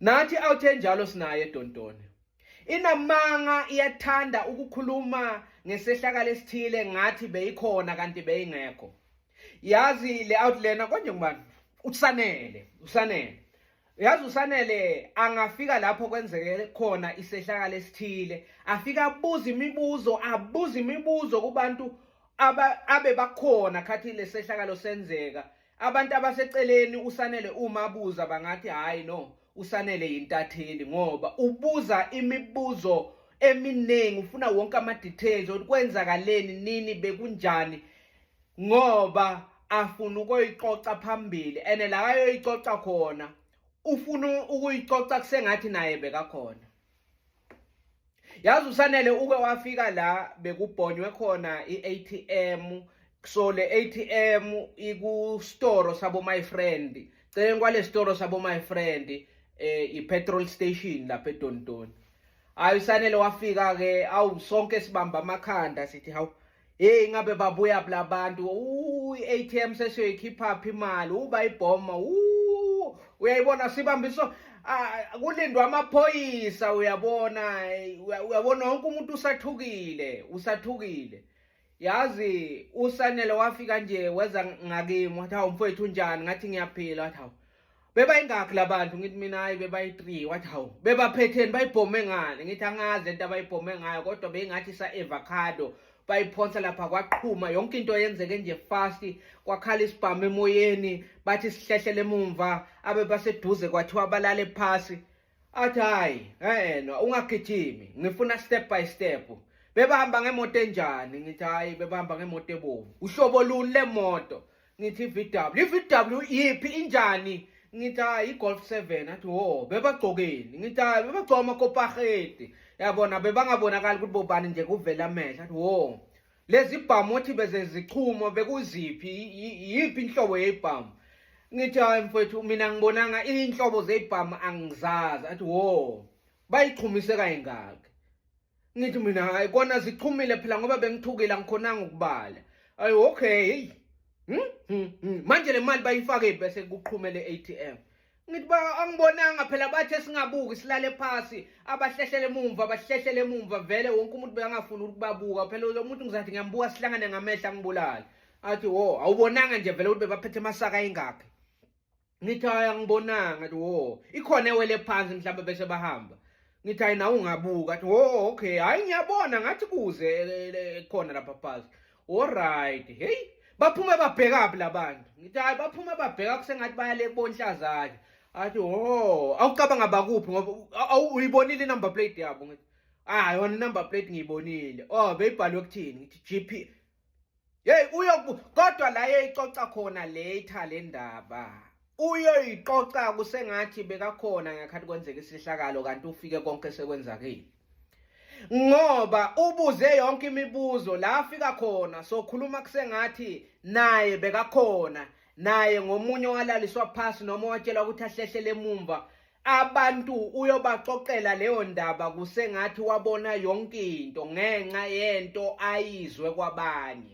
Nathi awuthe njalo sinaye eDontoni. Inamanga iyathanda ukukhuluma ngesehlakalo esithile ngathi beyikhona kanti beyingekho. Yazi le outliner konje ngubani? Usanele. Yazi usanele angafika lapho kwenzeke khona isehlakalo esithile, afika abuza imibuzo kubantu abe bakhona khathi lesehlakalo senzeka. Abantu abaseceleni usanele uma abuza bangathi hayi no, usanele yintatheli ngoba ubuza imibuzo eminingi, ufuna wonke ama details ukuthi kwenzakaleni nini bekunjani ngoba afuna ukuyicoca phambili ene la ayoyicoca khona ufuna ukuyicoca kusengathi naye bekakhona. Yazi usanele uke wafika la bekubhonywe khona iATM, so le ATM iku store sabo my friend. Celeni kwale store sabo my friend i-petrol station lapha eDontoni. Hayi usanele wafika ke awu sonke sibamba amakhanda sithi hawu hey ngabe babuya labantu i-ATM sesiyoyikhipha phi imali bayibhoma uyayibona sibambiso kulindwa amaphoyisa uyabona wonke umuntu usathukile. Yazi usanele wafika nje weza ngakimi wathi hawu mfowethu unjani ngathi ngiyaphila wathi hawu bebayingakho labantu ngithi mina hayi bebayi3 wathi hawu bebaphetheni bayibhome ngani ngithi angazi into abayibhome ngayo kodwa beyingathi sa avocado bayiphonsa lapha kwaqhuma yonke into yenzeke nje fast kwakhala isibhamu emoyeni bathi sihlehlele emumva abe baseduze kwathiwa balale phasi athi hayi yena ungagijimi ngifuna step by step. Bebahamba ngemoto enjani ngithi hayi bebahamba ngemoto ebovu. Uhlobo luni lemoto ngithi VW yipi injani ngithi hayi iGolf 7 athi ho bebagcokeni ngithi hayi bebagcoka amakopaheti yabona bebangabonakala ukuthi bobani nje kuvela amehla athi ho lezi ibhamu othi bezezichumo bekuziphi yipi inhlobo yezibhamu ngithi hayi mfowethu mina ngibonanga inhlobo zezibhamu angizazi athi ho bayichumise kayingaki ngithi mina hayi kona zichumile phela ngoba bengithukile angikhonanga ukubala ayi okay manje le mali bayifake bese kuqhumele ATM ngithi angibonanga phela bathe singabuki silale phansi abahlehlele emumva vele wonke umuntu bekangafuni ukubabuka phela lo muntu ngizathi ngiyambuka sihlangane ngamehla ngibulala athi ho awubonanga nje vele ukuthi bebaphethe amasaka ayingakho ngithi hayi angibonanga athi ho ikhona ewele phansi mhlawumbe bese bahamba ngithi hayi nawe ungabuka athi ho okay hayi ngiyabona ngathi kuze khona lapha phansi alright hey baphume babhekaphi labantu ngithi hayi baphume babheka kusengathi bayale bonhlazana athi ho awucabanga bakuphi ngoba uyibonile number plate yabo ngithi yona number plate ngiyibonile beyibhalwe kuthini ngithi GP hey kodwa la yeyicoca khona later le ndaba uyoyicoca kusengathi bekakhona ngakhathi kwenzeka isihlakalo kanti ufike konke sekwenzakile ngoba ubuze yonke imibuzo la afika khona sokhuluma kusengathi naye bekakhona naye ngomunye walaliswa phansi noma watshelwa ukuthi ahlehlele emumva abantu uyobaxoxela leyo ndaba kusengathi wabona yonke into ngenxa yento ayizwe kwabanye.